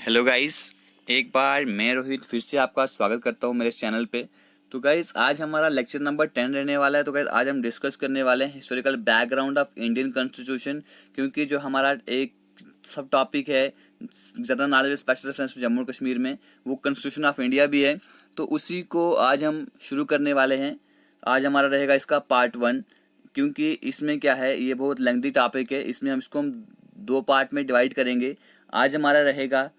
Hello guys, एक बार मैं रोहित फिर से आपका स्वागत करता हूँ मेरे चैनल पे। तो गाइस आज हमारा लेक्चर नंबर 10 रहने वाला है। तो गाइस आज हम डिस्कस करने वाले हैं historical background of Indian constitution, क्योंकि जो हमारा एक सब टॉपिक है general knowledge special reference Jammu Kashmir में, वो कॉन्स्टिट्यूशन ऑफ इंडिया भी है। तो उसी को आज हम शुरू करने वाले हैं। आज हमारा रहेगा इसका पार्ट 1, क्योंकि इसमें क्या है, ये बहुत लेंथी टॉपिक है। इसमें हम दो पार्ट में डिवाइड करेंगे। आज हमारा रहेगा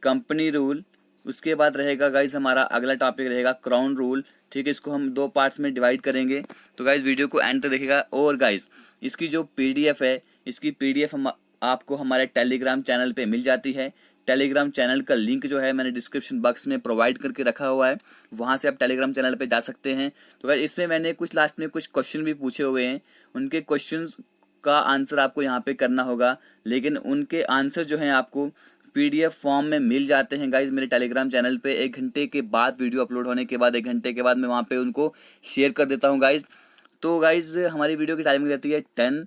कंपनी रूल, उसके बाद रहेगा गाइज हमारा अगला टॉपिक रहेगा क्राउन रूल। ठीक है, इसको हम दो पार्ट्स में डिवाइड करेंगे। तो गाइज वीडियो को एंड तक देखिएगा। और गाइज इसकी जो पीडीएफ है, इसकी पीडीएफ हम आपको हमारे टेलीग्राम चैनल पे मिल जाती है। टेलीग्राम चैनल का लिंक जो है मैंने डिस्क्रिप्शन बॉक्स में प्रोवाइड करके रखा हुआ है, वहां से आप टेलीग्राम चैनल पे जा सकते हैं। तो गाइज इसमें मैंने कुछ लास्ट में कुछ क्वेश्चन भी पूछे हुए हैं, उनके क्वेश्चंस का आंसर आपको यहाँ पे करना होगा, लेकिन उनके आंसर जो हैं आपको पीडीएफ फॉर्म में मिल जाते हैं गाइज मेरे टेलीग्राम चैनल पे। 1 घंटे के बाद वीडियो अपलोड होने के बाद 1 घंटे के बाद मैं वहाँ पे उनको शेयर कर देता हूँ गाइज। तो गाइज हमारी वीडियो की टाइमिंग रहती है 10।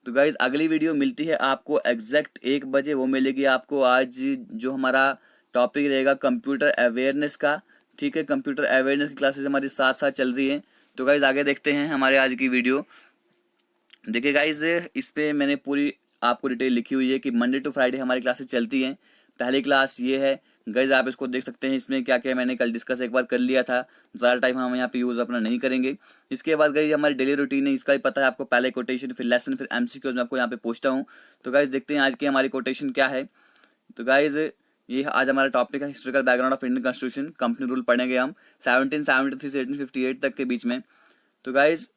तो गाइज अगली वीडियो मिलती है आपको एग्जैक्ट 1 बजे। वो मिलेगी आपको आज, जो हमारा टॉपिक रहेगा कंप्यूटर अवेयरनेस का। ठीक है, कंप्यूटर अवेयरनेस की क्लासेज हमारी साथ साथ चल रही है। तो गाइज आगे देखते हैं हमारे आज की वीडियो। देखिए गाइज, इस पे मैंने पूरी आपको डिटेल लिखी हुई है कि मंडे टू फ्राइडे हमारी क्लासेस चलती हैं। पहली क्लास ये है गाइज, आप इसको देख सकते हैं। इसमें क्या क्या मैंने कल डिस्कस एक बार कर लिया था, ज़्यादा टाइम हम यहाँ पे यूज़ अपना नहीं करेंगे। इसके बाद गाइज हमारी डेली रूटीन है, इसका भी पता है आपको। पहले कोटेशन, फिर लेसन, फिर एमसीक्यूज में आपको यहाँ पे पूछता हूँ। तो गाइज देखते हैं आज की हमारी कोटेशन क्या है। तो गाइज ये आज हमारा टॉपिक है historical background of Indian constitution. Company rule पढ़ेंगे हम 1773 से 1858 तक के बीच में। तो गाइज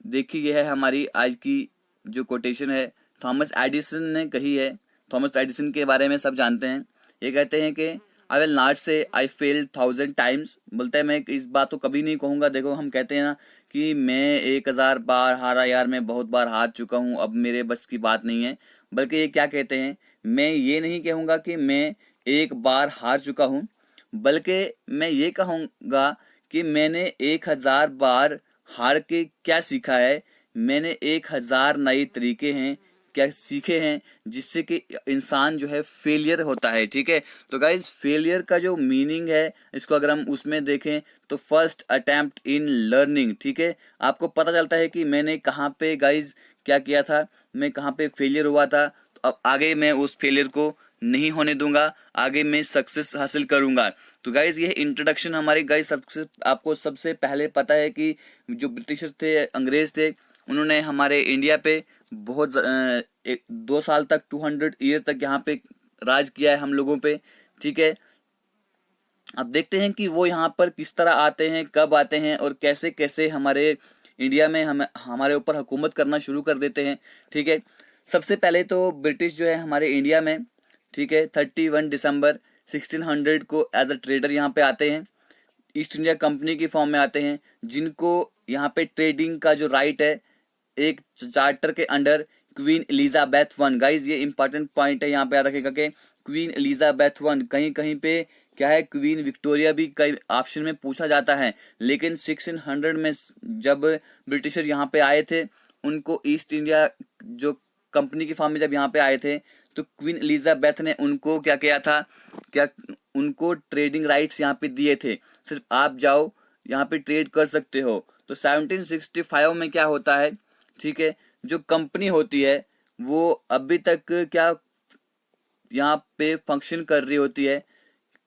देखिए, ये है हमारी आज की जो कोटेशन है, थॉमस एडिसन ने कही है। थॉमस एडिसन के बारे में सब जानते हैं। ये कहते हैं कि आई विल नॉट से आई फेल्ड 1000 टाइम्स। बोलते हैं मैं इस बात को कभी नहीं कहूँगा। देखो हम कहते हैं ना कि मैं 1000 बार हारा यार, मैं बहुत बार हार चुका हूँ, अब मेरे बस की बात नहीं है। बल्कि ये क्या कहते हैं, मैं ये नहीं कहूँगा कि मैं एक बार हार चुका हूँ, बल्कि मैं ये कहूँगा कि मैंने 1000 बार हार के क्या सीखा है। मैंने 1000 नए तरीके हैं क्या सीखे हैं, जिससे कि इंसान जो है फेलियर होता है। ठीक है, तो गाइज फेलियर का जो मीनिंग है, इसको अगर हम उसमें देखें तो फर्स्ट अटेम्प्ट इन लर्निंग। ठीक है, आपको पता चलता है कि मैंने कहाँ पे गाइज क्या किया था, मैं कहाँ पे फेलियर हुआ था। तो अब आगे मैं उस फेलियर को नहीं होने दूंगा, आगे मैं सक्सेस हासिल करूंगा। तो गाइज ये इंट्रोडक्शन हमारे गाइज आपको सबसे पहले पता है कि जो ब्रिटिशर्स थे, अंग्रेज थे, उन्होंने हमारे इंडिया पे बहुत 2 साल तक 200 ईयर्स तक यहाँ पे राज किया है हम लोगों पे। ठीक है, अब देखते हैं कि वो यहाँ पर किस तरह आते हैं, कब आते हैं और कैसे कैसे हमारे इंडिया में हमारे ऊपर हुकूमत करना शुरू कर देते हैं। ठीक है, सबसे पहले तो ब्रिटिश जो है हमारे इंडिया में, ठीक है, 31 दिसंबर 1600 को एज अ ट्रेडर यहाँ पे आते हैं। ईस्ट इंडिया कंपनी की फॉर्म में आते हैं, जिनको यहाँ पे ट्रेडिंग का जो राइट है एक चार्टर के under queen Elizabeth one. Guys ये इंपॉर्टेंट पॉइंट है, यहाँ पे याद रखेगा कि क्वीन एलिजाबेथ वन, कहीं कहीं पे क्या है, क्वीन विक्टोरिया भी कई ऑप्शन में पूछा जाता है। लेकिन 1600 में जब ब्रिटिशर यहाँ पे आए थे, उनको ईस्ट इंडिया जो कंपनी की फॉर्म में जब यहाँ पे आए थे, तो क्वीन एलिजाबेथ ने उनको क्या किया था, क्या उनको ट्रेडिंग राइट्स यहाँ पे दिए थे, सिर्फ आप जाओ यहाँ पे ट्रेड कर सकते हो। तो 1765 में क्या होता है, ठीक है, जो कंपनी होती है वो अभी तक क्या यहाँ पे फंक्शन कर रही होती है,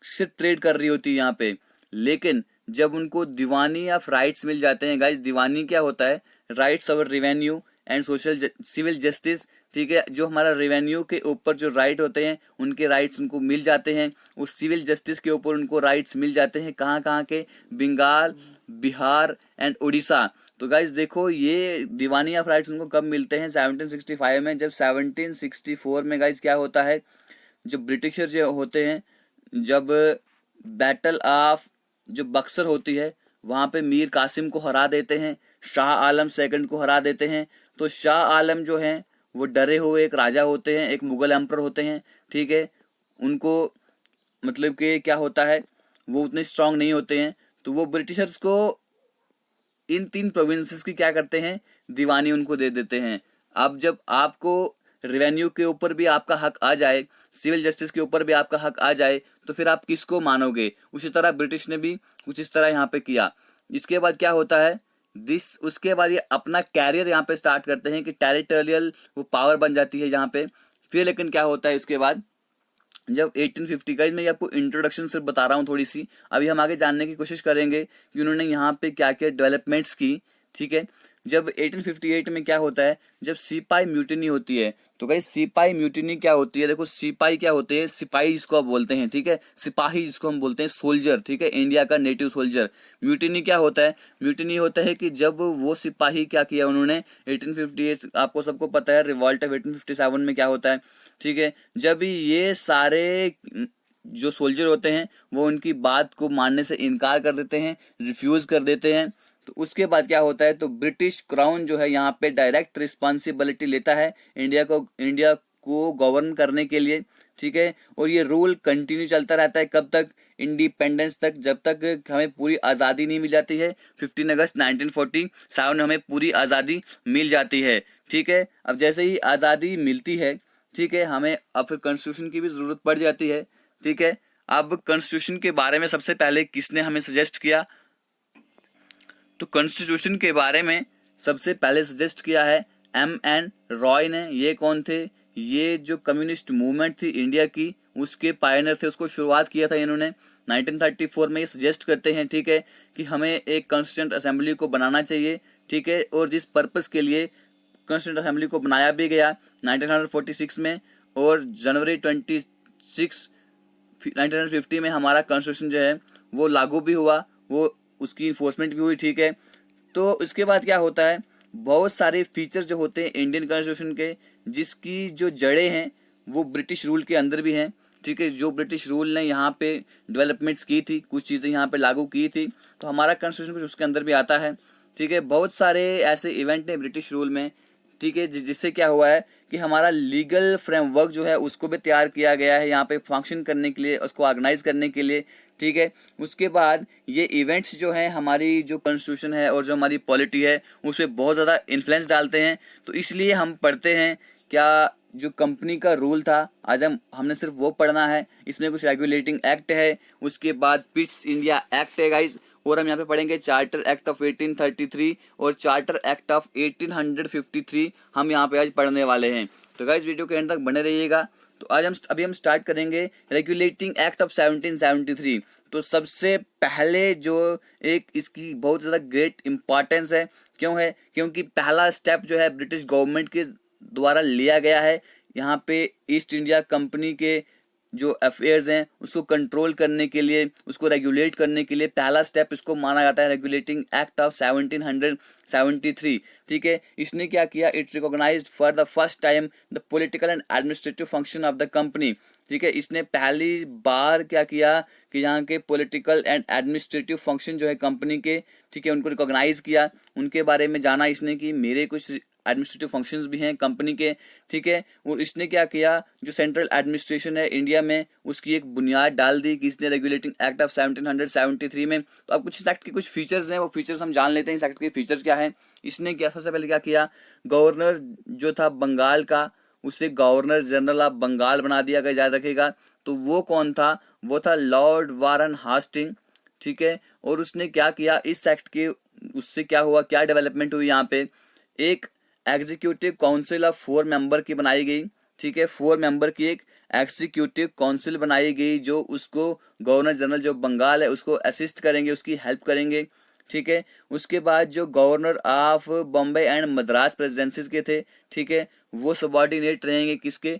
सिर्फ ट्रेड कर रही होती है यहाँ पे। लेकिन जब उनको दीवानी ऑफ राइट्स मिल जाते हैं, गाइस दीवानी क्या होता है, rights of revenue and social civil justice. ठीक है, जो हमारा रेवेन्यू के ऊपर जो राइट होते हैं, उनके राइट्स उनको मिल जाते हैं। उस सिविल जस्टिस के ऊपर उनको राइट्स मिल जाते हैं, कहाँ कहाँ के, बंगाल, बिहार एंड उड़ीसा। तो गाइज देखो, ये दीवानी ऑफ राइट्स उनको कब मिलते हैं, 1765 में। जब 1764 में गाइज क्या होता है, जो ब्रिटिशर जो होते हैं, जब बैटल ऑफ जो बक्सर होती है, वहां पे मीर कासिम को हरा देते हैं, शाह आलम सेकंड को हरा देते हैं। तो शाह आलम जो हैं वो डरे हुए एक राजा होते हैं, एक मुगल एम्पर होते हैं। ठीक है, उनको मतलब कि क्या होता है, वो उतने स्ट्रांग नहीं होते हैं। तो वो ब्रिटिशर्स को इन 3 प्रोविंसेस की क्या करते हैं, दीवानी उनको दे देते हैं। अब जब आपको रेवेन्यू के ऊपर भी आपका हक आ जाए, सिविल जस्टिस के ऊपर भी आपका हक आ जाए, तो फिर आप किसको मानोगे? उसी तरह ब्रिटिश ने भी कुछ इस तरह यहाँ पे किया। इसके बाद क्या होता है, उसके बाद ये अपना कैरियर यहाँ पे स्टार्ट करते हैं कि टेरिटोरियल वो पावर बन जाती है यहाँ पे। फिर लेकिन क्या होता है इसके बाद, जब 1850 का, मैं ये आपको इंट्रोडक्शन सिर्फ बता रहा हूँ थोड़ी सी, अभी हम आगे जानने की कोशिश करेंगे कि उन्होंने यहाँ पे क्या क्या डेवलपमेंट्स की। ठीक है, जब 1858 में क्या होता है, जब सिपाही म्यूटिनी होती है, तो गाइस सिपाही म्यूटिनी क्या होती है, देखो सिपाही क्या होते हैं, सिपाही जिसको आप बोलते हैं, ठीक है, सिपाही जिसको हम बोलते हैं सोल्जर, ठीक है, इंडिया का नेटिव सोल्जर। म्यूटिनी क्या होता है, म्यूटिनी होता है कि जब वो सिपाही क्या किया उन्होंने 1858, आपको सबको पता है रिवॉल्ट ऑफ 1857 में क्या होता है, ठीक है, जब ये सारे जो सोल्जर होते हैं वो उनकी बात को मानने से इनकार कर देते हैं, रिफ्यूज कर देते हैं, तो उसके बाद क्या होता है, तो ब्रिटिश क्राउन जो है यहाँ पे डायरेक्ट रिस्पॉन्सिबिलिटी लेता है इंडिया को गवर्न करने के लिए। ठीक है, और ये रूल कंटिन्यू चलता रहता है कब तक, इंडिपेंडेंस तक, जब तक हमें पूरी आज़ादी नहीं मिल जाती है। 15 अगस्त 1947 में हमें पूरी आज़ादी मिल जाती है। ठीक है, अब जैसे ही आज़ादी मिलती है, ठीक है, हमें अब फिर कॉन्स्टिट्यूशन की भी ज़रूरत पड़ जाती है। ठीक है, अब कॉन्स्टिट्यूशन के बारे में सबसे पहले किसने हमें सजेस्ट किया, तो कॉन्स्टिट्यूशन के बारे में सबसे पहले सजेस्ट किया है M.N. रॉय ने। ये कौन थे, ये जो कम्युनिस्ट मूवमेंट थी इंडिया की उसके पायनियर थे, उसको शुरुआत किया था इन्होंने 1934 में। ये सजेस्ट करते हैं, ठीक है, कि हमें एक कॉन्स्टिट्यूंट असेंबली को बनाना चाहिए। ठीक है, और जिस पर्पस के लिए कॉन्स्टिट्यूंट असेंबली को बनाया भी गया 1946 में, और जनवरी 26 1950 में हमारा कॉन्स्टिट्यूशन जो है वो लागू भी हुआ, वो उसकी इन्फोर्समेंट भी हुई। ठीक है, तो इसके बाद क्या होता है, बहुत सारे फीचर्स जो होते हैं इंडियन कॉन्स्टिट्यूशन के, जिसकी जो जड़ें हैं वो ब्रिटिश रूल के अंदर भी हैं। ठीक है, जो ब्रिटिश रूल ने यहाँ पे डेवलपमेंट्स की थी, कुछ चीज़ें यहाँ पे लागू की थी, तो हमारा कॉन्स्टिट्यूशन कुछ उसके अंदर भी आता है। ठीक है, बहुत सारे ऐसे इवेंट हैं ब्रिटिश रूल में, ठीक है, जिससे क्या हुआ है कि हमारा लीगल फ्रेमवर्क जो है उसको भी तैयार किया गया है यहाँ पे फंक्शन करने के लिए, उसको ऑर्गेनाइज करने के लिए। ठीक है, उसके बाद ये इवेंट्स जो हैं हमारी जो कॉन्स्टिट्यूशन है और जो हमारी पॉलिटी है उस पर बहुत ज़्यादा इन्फ्लुएंस डालते हैं। तो इसलिए हम पढ़ते हैं क्या, जो कंपनी का रूल था, आज हमने सिर्फ वो पढ़ना है। इसमें कुछ रेगुलेटिंग एक्ट है, उसके बाद पिट्स इंडिया एक्ट है गाइज, और हम यहाँ पे पढ़ेंगे चार्टर एक्ट ऑफ 1833 और चार्टर एक्ट ऑफ 1853 हम यहाँ पे आज पढ़ने वाले हैं। तो गाइज वीडियो के एंड तक बने रहिएगा। तो आज अभी हम स्टार्ट करेंगे रेगुलेटिंग एक्ट ऑफ 1773। तो सबसे पहले जो एक इसकी बहुत ज़्यादा ग्रेट इंपॉर्टेंस है, क्यों है, क्योंकि पहला स्टेप जो है ब्रिटिश गवर्नमेंट के द्वारा लिया गया है यहाँ पे ईस्ट इंडिया कंपनी के जो अफेयर्स हैं उसको कंट्रोल करने के लिए, उसको रेगुलेट करने के लिए पहला स्टेप इसको माना जाता है रेगुलेटिंग एक्ट ऑफ 1773। ठीक है, इसने क्या किया, it recognised for the first time the political and administrative function of the company. ठीक है, इसने पहली बार क्या किया कि यहाँ के पॉलिटिकल एंड एडमिनिस्ट्रेटिव फंक्शन जो है कंपनी के, ठीक है, उनको रिकॉग्नाइज किया, उनके बारे में जाना इसने कि मेरे कुछ एडमिनिस्ट्रेटिव फंक्शंस भी हैं कंपनी के। ठीक है, और इसने क्या किया, जो सेंट्रल एडमिनिस्ट्रेशन है इंडिया में उसकी एक बुनियाद डाल दी कि इसने रेगुलेटिंग एक्ट ऑफ 1773 में। तो अब कुछ इस एक्ट के कुछ फीचर्स हैं, वो फीचर्स हम जान लेते हैं, इस एक्ट के फीचर्स क्या हैं। इसने क्या, सबसे पहले क्या किया, गवर्नर जो था बंगाल का उसे गवर्नर जनरल ऑफ बंगाल बना दिया गया, याद रखेगा। तो वो कौन था, वो था लॉर्ड वारन हास्टिंग। ठीक है, और उसने क्या किया, इस एक्ट के उससे क्या हुआ, क्या डेवलपमेंट हुई, यहाँ पे एक एग्जीक्यूटिव काउंसिल ऑफ 4 मेंबर की बनाई गई। ठीक है, 4 मेंबर की एक एग्जीक्यूटिव काउंसिल बनाई गई जो उसको गवर्नर जनरल जो बंगाल है उसको असिस्ट करेंगे, उसकी हेल्प करेंगे। ठीक है, उसके बाद जो governor of Bombay and Madras presidencies के थे, ठीक है, वो सबॉर्डिनेट रहेंगे किसके,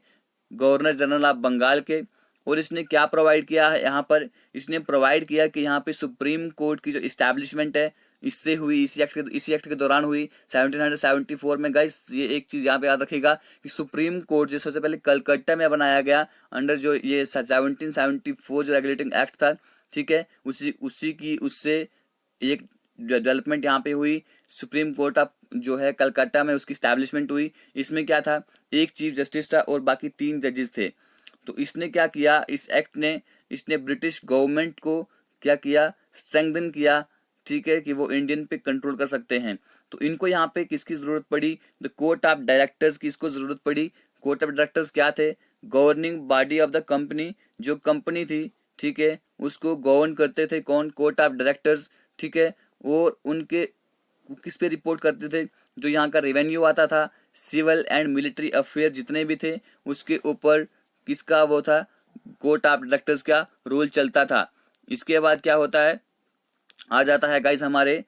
गवर्नर जनरल ऑफ बंगाल के। और इसने क्या प्रोवाइड किया है यहाँ पर, इसने प्रोवाइड किया कि यहाँ पे सुप्रीम कोर्ट की जो इस्टेब्लिशमेंट है इससे हुई, इसी एक्ट के दौरान हुई 1774 में। गाइस ये एक चीज़ यहाँ पे याद रखिएगा कि सुप्रीम कोर्ट जो सबसे पहले कलकत्ता में बनाया गया अंडर जो ये 1774 जो रेगुलेटिंग एक्ट था। ठीक है, उससे एक डेवलपमेंट यहाँ पे हुई, सुप्रीम कोर्ट ऑफ जो है कलकत्ता में उसकी स्टैब्लिशमेंट हुई। इसमें क्या था, एक चीफ जस्टिस था और बाकी 3 जजेस थे। तो इसने क्या किया, इस एक्ट ने, इसने ब्रिटिश गवर्नमेंट को क्या किया, स्ट्रेंथन किया। ठीक है, कि वो इंडियन पे कंट्रोल कर सकते हैं। तो इनको यहाँ पे किसकी जरूरत पड़ी, द कोर्ट ऑफ डायरेक्टर्स की इसको जरूरत पड़ी। कोर्ट ऑफ डायरेक्टर्स क्या थे, governing body of the company, जो कंपनी थी, ठीक है, उसको गवर्न करते थे कौन, कोर्ट ऑफ डायरेक्टर्स, ठीक है, और उनके किस पे रिपोर्ट करते थे, जो यहाँ का रेवेन्यू आता था, सिविल एंड मिलिट्री अफेयर जितने भी थे उसके ऊपर किसका वो था, कोर्ट ऑफ डायरेक्टर्स का रूल चलता था। इसके बाद क्या होता है, आ जाता है गाइस हमारे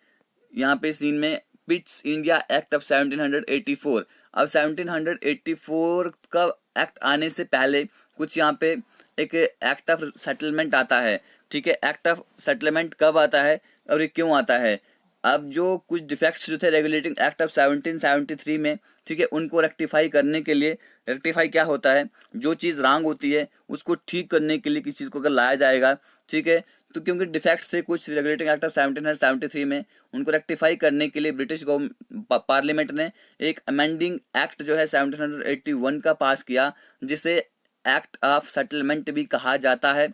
यहाँ पे सीन में पिट्स इंडिया एक्ट ऑफ 1784। अब 1784 का एक्ट आने से पहले कुछ यहाँ पे एक एक्ट ऑफ सेटलमेंट आता है, ठीक है। एक्ट ऑफ सेटलमेंट कब आता है और ये क्यों आता है, अब जो कुछ डिफेक्ट्स जो थे रेगुलेटिंग एक्ट ऑफ 1773 में, ठीक है, उनको रेक्टिफाई करने के लिए, रेक्टिफाई क्या होता है, जो चीज़ रॉन्ग होती है उसको ठीक करने के लिए किसी चीज़ को अगर लाया जाएगा, ठीक है, तो क्योंकि डिफेक्ट्स थे कुछ रेगुलेटिंग एक्ट ऑफ 1773 में, उनको रेक्टिफाई करने के लिए ब्रिटिश पार्लियामेंट ने एक अमेंडिंग एक्ट जो है 1781 का पास किया, जिसे एक्ट ऑफ सेटलमेंट भी कहा जाता है।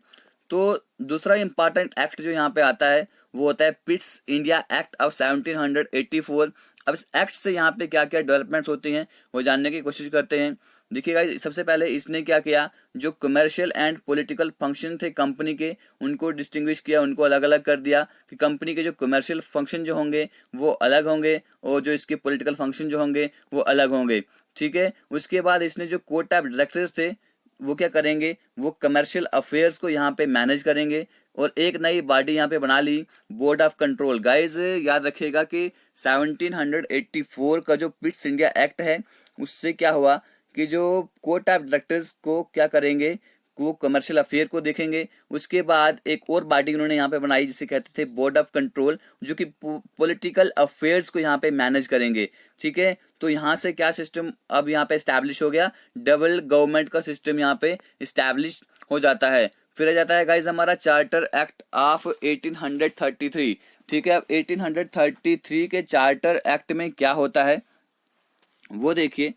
तो दूसरा इंपॉर्टेंट एक्ट जो यहाँ पे आता है वो होता है पिट्स इंडिया एक्ट ऑफ 1784। अब इस एक्ट से यहाँ पे क्या क्या डेवलपमेंट्स होती हैं वो जानने की कोशिश करते हैं। देखिएगा, सबसे पहले इसने क्या किया, जो कमर्शियल एंड पॉलिटिकल फंक्शन थे कंपनी के उनको डिस्टिंग्विश किया, उनको अलग अलग कर दिया कि कंपनी के जो कमर्शियल फंक्शन जो होंगे वो अलग होंगे और जो इसके पॉलिटिकल फंक्शन जो होंगे वो अलग होंगे, ठीक है। उसके बाद इसने जो कोर्ट ऑफ डायरेक्टर्स थे वो क्या करेंगे, वो कमर्शियल अफेयर्स को यहाँ पे मैनेज करेंगे और एक नई बॉडी यहाँ पे बना ली, बोर्ड ऑफ कंट्रोल। गाइज याद रखिएगा कि 1784 का जो पिट्स इंडिया एक्ट है उससे क्या हुआ कि जो कोर्ट ऑफ डायरेक्टर्स को क्या करेंगे, वो कमर्शियल अफेयर को देखेंगे। उसके बाद एक और बॉडी उन्होंने यहाँ पे बनाई जिसे कहते थे बोर्ड ऑफ कंट्रोल, जो कि पॉलिटिकल अफेयर्स को यहाँ पे मैनेज करेंगे, ठीक है। तो यहाँ से क्या सिस्टम अब यहाँ पे एस्टैब्लिश हो गया, डबल गवर्नमेंट का सिस्टम यहाँ पे एस्टैब्लिश हो जाता है। फिर आ जाता है गाइज हमारा चार्टर एक्ट ऑफ 1833, ठीक है। अब 1833 के चार्टर एक्ट में क्या होता है वो देखिए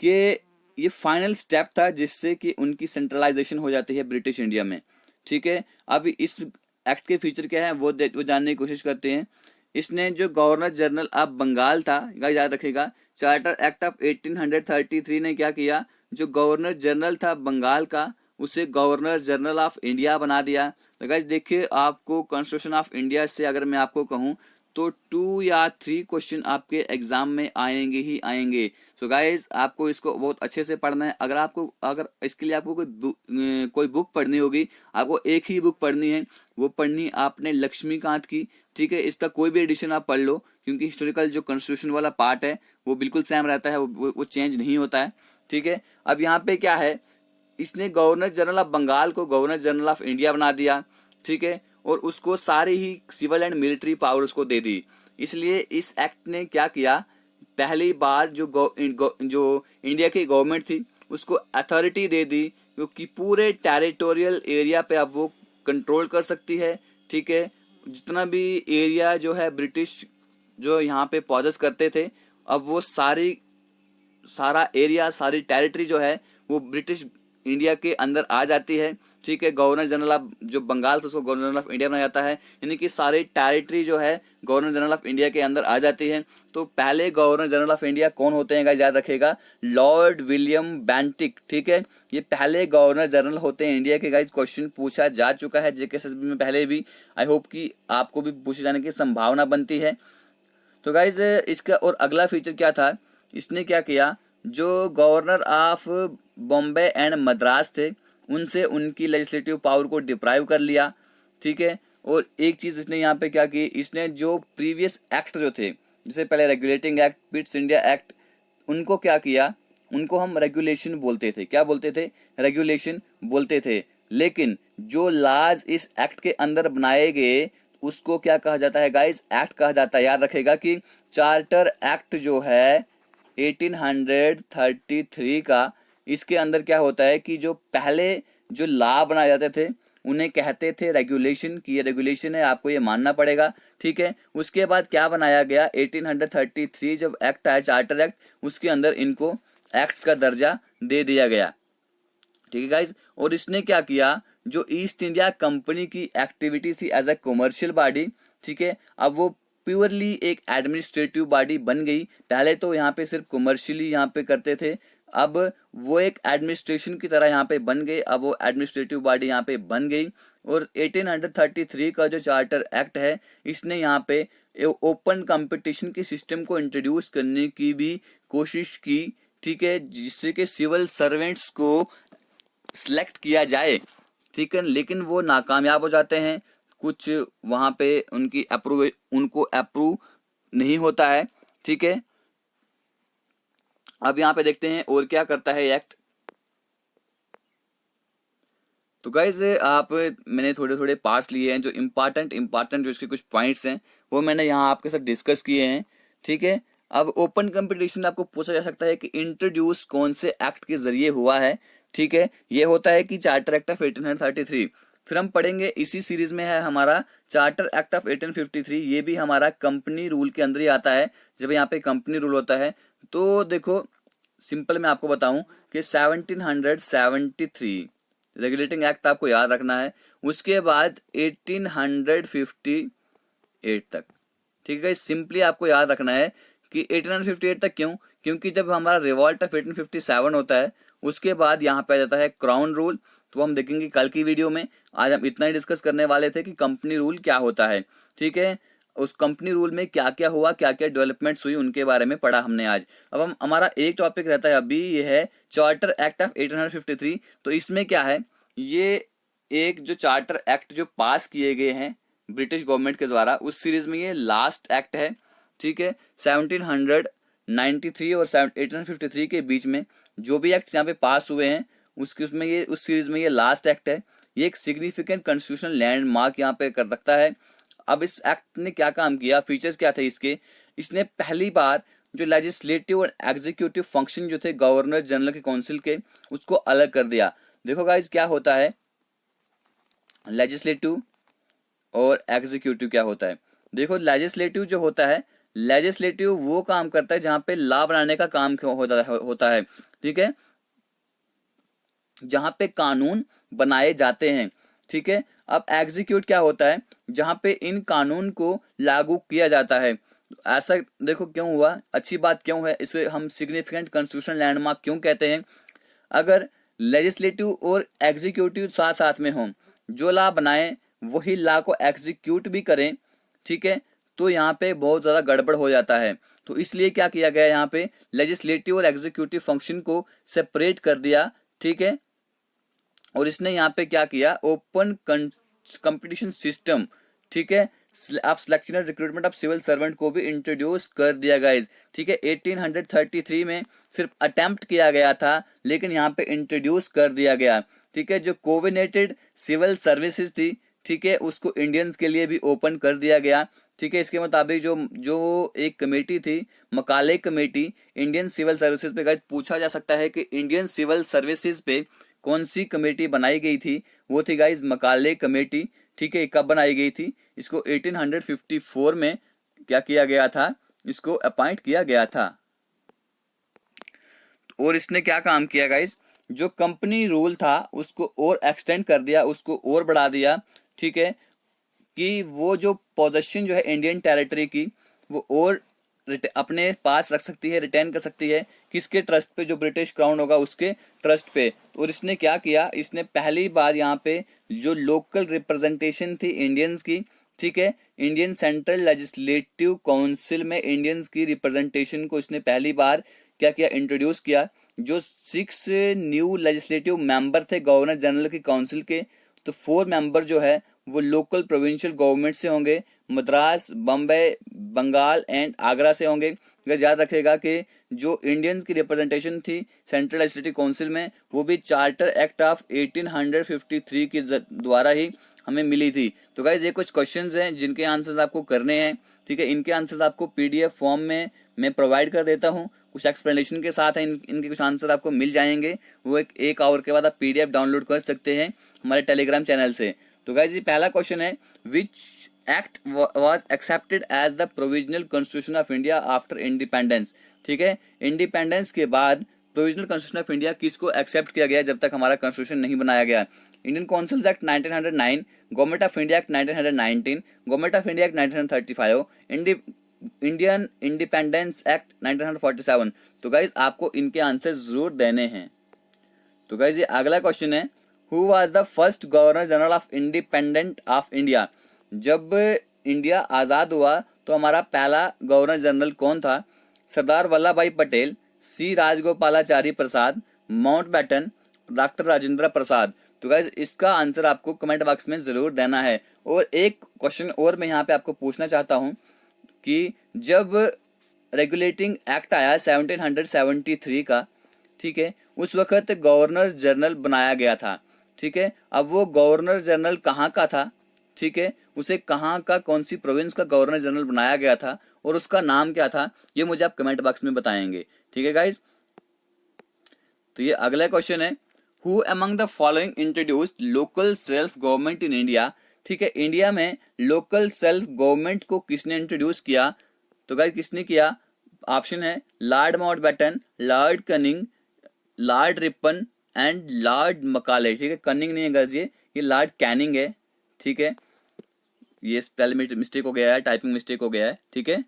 कि ये फाइनल स्टेप था जिससे कि उनकी सेंट्रलाइजेशन हो जाती है ब्रिटिश इंडिया में, ठीक है। अब इस एक्ट के फीचर क्या है वो जानने की कोशिश करते हैं। इसने जो गवर्नर जनरल ऑफ बंगाल था, याद रखेगा, चार्टर एक्ट ऑफ 1833 ने क्या किया, जो गवर्नर जनरल था बंगाल का उसे गवर्नर जनरल ऑफ इंडिया बना दिया। तो गाइज देखिए, आपको कॉन्स्टिट्यूशन ऑफ इंडिया से अगर मैं आपको कहूँ तो 2 या 3 क्वेश्चन आपके एग्जाम में आएंगे ही आएंगे। सो गाइज आपको इसको बहुत अच्छे से पढ़ना है। अगर इसके लिए आपको कोई बुक पढ़नी होगी, आपको एक ही बुक पढ़नी है, वो पढ़नी आपने लक्ष्मीकांत की, ठीक है। इसका कोई भी एडिशन आप पढ़ लो क्योंकि हिस्टोरिकल जो कॉन्स्टिट्यूशन वाला पार्ट है वो बिल्कुल सेम रहता है, वो चेंज नहीं होता है, ठीक है। अब यहाँ पे क्या है, इसने गवर्नर जनरल ऑफ बंगाल को गवर्नर जनरल ऑफ इंडिया बना दिया, ठीक है, और उसको सारी ही सिविल एंड मिलिट्री पावर उसको दे दी। इसलिए इस एक्ट ने क्या किया, पहली बार जो इंडिया की गवर्नमेंट थी उसको अथॉरिटी दे दी क्योंकि पूरे टेरिटोरियल एरिया पे अब वो कंट्रोल कर सकती है, ठीक है। जितना भी एरिया जो है ब्रिटिश जो यहाँ पे पॉजेस करते थे, अब वो सारा एरिया, सारी टेरिटरी जो है वो ब्रिटिश इंडिया के अंदर आ जाती है, ठीक है। गवर्नर जनरल ऑफ जो बंगाल था उसको गवर्नर जनरल ऑफ इंडिया बनाया जाता है, यानी कि सारी टेरिटरी जो है गवर्नर जनरल ऑफ इंडिया के अंदर आ जाती है। तो पहले गवर्नर जनरल ऑफ इंडिया कौन होते हैं, याद रखेगा, लॉर्ड विलियम बेंटिक, ठीक है। ये पहले गवर्नर जनरल होते हैं इंडिया के। गाइज क्वेश्चन पूछा जा चुका है जेकेएसएसबी में पहले भी, आई होप कि आपको भी पूछे जाने की संभावना बनती है। तो गाइज इसका और अगला फीचर क्या था, इसने क्या किया, जो governor of Bombay and Madras थे उनसे उनकी लेजिस्लेटिव पावर को डिप्राइव कर लिया, ठीक है। और एक चीज इसने यहाँ पे क्या की, इसने जो प्रीवियस एक्ट जो थे, जैसे पहले regulating act, Pitt's India act, उनको क्या किया, उनको हम रेगुलेशन बोलते थे। क्या बोलते थे, रेगुलेशन बोलते थे। लेकिन जो लॉज इस एक्ट के अंदर बनाए गए उसको क्या कहा जाता है गाइज, एक्ट कहा जाता है। याद रखेगा कि चार्टर एक्ट जो है 1833 का, इसके अंदर क्या होता है कि जो पहले जो लॉ बनाए जाते थे उन्हें कहते थे रेगुलेशन, की ये रेगुलेशन है, आपको ये मानना पड़ेगा, ठीक है। उसके बाद क्या बनाया गया, 1833 जब एक्ट आया चार्टर एक्ट, उसके अंदर इनको एक्ट्स का दर्जा दे दिया गया, ठीक है गाइज। और इसने क्या किया, जो ईस्ट इंडिया कंपनी की एक्टिविटी थी एज ए कमर्शियल बॉडी, ठीक है, अब वो प्योरली एक एडमिनिस्ट्रेटिव बॉडी बन गई। पहले तो यहाँ पे सिर्फ कमर्शियली यहाँ पे करते थे, अब वो एक एडमिनिस्ट्रेशन की तरह यहाँ पे बन गई। अब वो एडमिनिस्ट्रेटिव बॉडी यहाँ पे बन गई। और 1833 का जो चार्टर एक्ट है, इसने यहाँ पे ओपन कंपटीशन के सिस्टम को इंट्रोड्यूस करने की भी कोशिश की, ठीक है, जिससे कि सिविल सर्वेंट्स को सिलेक्ट किया जाए, ठीक है, लेकिन वो नाकामयाब हो जाते हैं। कुछ वहां पे उनको अप्रूव नहीं होता है, ठीक है। अब यहाँ पे देखते हैं और क्या करता है एक्ट। तो गाइज मैंने थोड़े थोड़े पार्ट्स लिए हैं, जो इम्पॉर्टेंट जो इसके कुछ पॉइंट्स हैं वो मैंने यहाँ आपके साथ डिस्कस किए हैं, ठीक है। अब ओपन कंपटीशन आपको पूछा जा सकता है कि इंट्रोड्यूस कौन से एक्ट के जरिए हुआ है, ठीक है। ये होता है कि चार्टर एक्ट ऑफ 1833। फिर हम पढ़ेंगे इसी सीरीज में है हमारा चार्टर एक्ट ऑफ 1853। ये भी हमारा कंपनी रूल के अंदर ही आता है। जब यहाँ पे कंपनी रूल होता है तो देखो सिंपल मैं आपको बताऊं कि 1773 रेगुलेटिंग एक्ट आपको याद रखना है। उसके बाद 1858 तक, ठीक है। सिंपली आपको याद रखना है कि 1858 तक क्यों, क्योंकि जब हमारा रिवॉल्ट ऑफ 1857 होता है उसके बाद यहाँ पे आ जाता है क्राउन रूल। तो हम देखेंगे कल की वीडियो में। आज हम इतना ही डिस्कस करने वाले थे कि कंपनी रूल क्या होता है, ठीक है। उस कंपनी रूल में क्या क्या हुआ, क्या क्या डेवलपमेंट्स हुई, उनके बारे में पढ़ा हमने आज। अब हम हमारा एक टॉपिक रहता है अभी, ये है चार्टर एक्ट ऑफ 1853। तो इसमें क्या है, ये एक जो चार्टर एक्ट जो पास किए गए हैं ब्रिटिश गवर्नमेंट के द्वारा, उस सीरीज में ये लास्ट एक्ट है, ठीक है। 1793 और 1853 के बीच में जो भी एक्ट यहाँ पे पास हुए हैं उसमें ये उस सीरीज में ये लास्ट एक्ट है। ये एक सिग्निफिकेंट कॉन्स्टिट्यूशनल लैंडमार्क यहाँ पे कर सकता है। अब इस एक्ट ने क्या काम किया, फीचर्स क्या थे इसके, इसने पहली बार जो लेजिस्लेटिव और एग्जीक्यूटिव फंक्शन जो थे गवर्नर जनरल के काउंसिल के, उसको अलग कर दिया। देखो गाइस क्या होता है लेजिस्लेटिव और एग्जीक्यूटिव क्या होता है। देखो लेजिस्लेटिव जो होता है, लेजिस्लेटिव वो काम करता है जहां पे लॉ बनाने का काम होता है, ठीक है, जहां पे कानून बनाए जाते हैं, ठीक है। अब एग्जीक्यूट क्या होता है, जहां पे इन कानून को लागू किया जाता है। ऐसा देखो क्यों हुआ, अच्छी बात क्यों है, इसे हम सिग्निफिकेंट कॉन्स्टिट्यूशनल लैंडमार्क क्यों कहते हैं। अगर लेजिस्लेटिव और एग्जीक्यूटिव साथ साथ में हों, जो लॉ बनाए वही लॉ को एग्जीक्यूट भी करें, ठीक है, तो यहाँ पे बहुत ज्यादा गड़बड़ हो जाता है। तो इसलिए क्या किया गया, यहाँ पे लेजिस्लेटिव और एग्जीक्यूटिव फंक्शन को सेपरेट कर दिया, ठीक है। और इसने यहाँ पे क्या किया, ओपन कंपटीशन सिस्टम, ठीक है, आप सिलेक्शन और रिक्रूटमेंट ऑफ सिविल सर्वेंट को भी इंट्रोड्यूस कर दिया गाइज, ठीक है। 1833 में सिर्फ अटेम्प्ट किया गया था, लेकिन यहाँ पे इंट्रोड्यूस कर दिया गया, ठीक है। जो कोविनेटेड सिविल सर्विसेज थी, ठीक है, उसको इंडियंस के लिए भी ओपन कर दिया गया, ठीक है। इसके मुताबिक जो जो एक कमेटी थी, Macaulay committee Indian civil services पे, गाइज पूछा जा सकता है कि इंडियन सिविल सर्विसेज पे कौन सी कमेटी बनाई गई थी, वो थी गाइज मकाले कमेटी, ठीक है। कब बनाई गई थी, इसको 1854 में क्या किया गया था, इसको अपॉइंट किया गया था। और इसने क्या काम किया गाइज, जो कंपनी रूल था उसको और एक्सटेंड कर दिया, उसको और बढ़ा दिया, ठीक है, कि वो जो पोजीशन जो है इंडियन टेरिटरी की वो और अपने पास रख सकती है, रिटेन कर सकती है, किसके ट्रस्ट पे, जो ब्रिटिश क्राउन होगा उसके ट्रस्ट पे। और इसने क्या किया, इसने पहली बार यहाँ पे जो लोकल रिप्रेजेंटेशन थी इंडियंस की, ठीक है, इंडियन सेंट्रल लेजिस्लेटिव काउंसिल में इंडियंस की रिप्रेजेंटेशन को इसने पहली बार क्या किया, इंट्रोड्यूस किया। जो 6 न्यू लेजिस्लेटिव मेंबर थे गवर्नर जनरल की काउंसिल के, तो 4 मेंबर जो है वो लोकल प्रोविंशियल गवर्नमेंट से होंगे, मद्रास, बम्बई, बंगाल एंड आगरा से होंगे। याद रखेगा कि जो इंडियंस की रिप्रेजेंटेशन थी सेंट्रल लेजिस्लेटिव काउंसिल में, वो भी चार्टर एक्ट ऑफ 1853 के द्वारा ही हमें मिली थी। तो गाइज ये कुछ क्वेश्चंस हैं जिनके आंसर्स आपको करने हैं, ठीक है। इनके आंसर्स आपको पीडीएफ फॉर्म में मैं प्रोवाइड कर देता हूँ, कुछ एक्सप्लेनेशन के साथ है, इनके कुछ आंसर आपको मिल जाएंगे। वो एक आवर के बाद आप पीडीएफ डाउनलोड कर सकते हैं हमारे टेलीग्राम चैनल से। तो गाइज ये पहला क्वेश्चन है, which act was accepted as the provisional constitution of India after independence, ठीक है। इंडिपेंडेंस के बाद प्रोविजनल कॉन्स्टिट्यूशन ऑफ इंडिया किसको एक्सेप्ट किया गया जब तक हमारा कॉन्स्टिट्यूशन नहीं बनाया गया। Indian councils act 1909, government of India act 1919, government of India act 1935, Indian independence act 1947। तो गाइज आपको इनके आंसर जरूर देने हैं। तो गाइज ये अगला क्वेश्चन है, who was the first governor general of independent of India. जब इंडिया आज़ाद हुआ तो हमारा पहला गवर्नर जनरल कौन था? सरदार वल्लभ भाई पटेल, सी राजगोपालाचारी प्रसाद, माउंटबेटन, डॉक्टर राजेंद्र प्रसाद। तो गाइज इसका आंसर आपको कमेंट बॉक्स में जरूर देना है। और एक क्वेश्चन और मैं यहाँ पे आपको पूछना चाहता हूँ कि जब रेगुलेटिंग एक्ट आया 1773 का, ठीक है, उस वक्त गवर्नर जनरल बनाया गया था, ठीक है। अब वो गवर्नर जनरल कहाँ का था, ठीक है, उसे कहाँ का, कौन सी प्रोविंस का गवर्नर जनरल बनाया गया था और उसका नाम क्या था, ये मुझे आप कमेंट बॉक्स में बताएंगे, ठीक है गाइज। तो ये अगला क्वेश्चन है, who among the following introduced local self government in India. ठीक है, इंडिया में लोकल सेल्फ गवर्नमेंट को किसने इंट्रोड्यूस किया? तो गाइज किसने किया? ऑप्शन है Lord Mountbatten, Lord Canning, Lord Ripon and Lord Macaulay. ठीक है, कनिंग नहीं है गाइज, ये लॉर्ड कैनिंग है, ठीक है। ये स्पेल मिस्टेक हो गया है, टाइपिंग मिस्टेक हो गया है, ठीक है।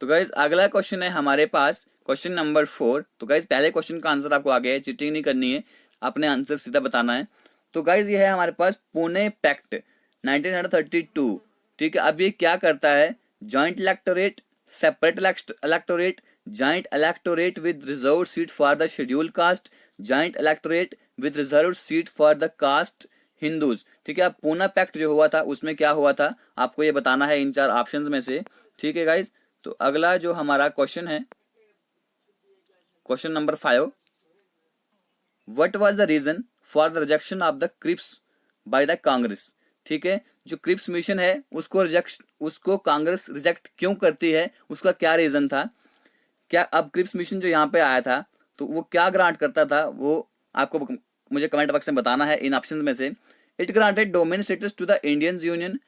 तो गाइज अगला क्वेश्चन है हमारे पास, क्वेश्चन नंबर 4। तो गाइज पहले क्वेश्चन का आंसर आपको आ गया है, चीटिंग नहीं करनी है, अपने आंसर सीधा बताना है। तो गाइज ये है हमारे पास पुणे पैक्ट 1932। ठीक है, अब ये क्या करता है? Joint electorate, separate electorate, joint electorate with reserve seat for the schedule caste, joint electorate with reserve seat for the caste Hindus. ठीक है, अब पूना पैक्ट जो हुआ था उसमें क्या हुआ था आपको ये बताना है इन 4 ऑप्शंस में से, ठीक है गाइज। तो अगला जो हमारा क्वेश्चन है, question number 5, what was the reason for the rejection of the Cripps by the Congress. ठीक है, जो क्रिप्स मिशन है उसको कांग्रेस रिजेक्ट क्यों करती है, उसका क्या रीजन था? क्या अब क्रिप्स मिशन जो यहाँ पे आया था तो वो क्या ग्रांट करता था, वो आपको मुझे कमेंट बॉक्स में बताना है इन ऑप्शंस में से। It granted dominion status to the Indian union,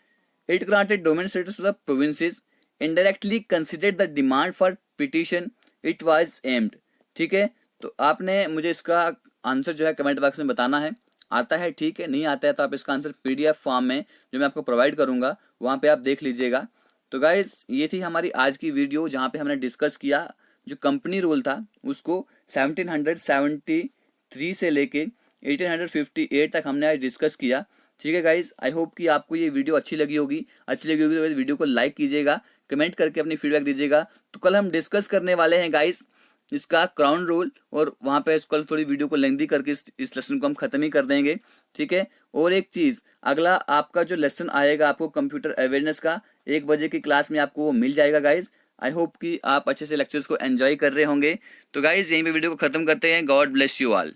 it granted dominion status to the provinces, indirectly considered the demand for petition, it was aimed. ठीक है, तो आपने मुझे इसका आंसर जो है कमेंट बॉक्स में बताना है। आता है ठीक है, नहीं आता है तो आप इसका आंसर पीडीएफ फॉर्म में जो मैं आपको प्रोवाइड करूंगा वहां पे आप देख लीजिएगा। तो गाइज ये थी हमारी आज की वीडियो जहां पे हमने डिस्कस किया जो कंपनी रूल था उसको 1773 से लेके 1858 तक हमने आज डिस्कस किया। ठीक है गाइज, आई होप कि आपको ये वीडियो अच्छी लगी होगी तो वीडियो को लाइक कीजिएगा, कमेंट करके अपनी फीडबैक दीजिएगा। तो कल हम डिस्कस करने वाले हैं गाइज इसका क्राउन रूल, और वहां पे कल थोड़ी वीडियो को लेंथी करके इस लेसन को हम खत्म ही कर देंगे, ठीक है। और एक चीज, अगला आपका जो लेसन आएगा आपको कंप्यूटर अवेयरनेस का 1 बजे की क्लास में आपको वो मिल जाएगा गाइज। आई होप कि आप अच्छे से लेक्चर्स को एंजॉय कर रहे होंगे। तो गाइज यहीं पे वीडियो को खत्म करते हैं। God bless you all.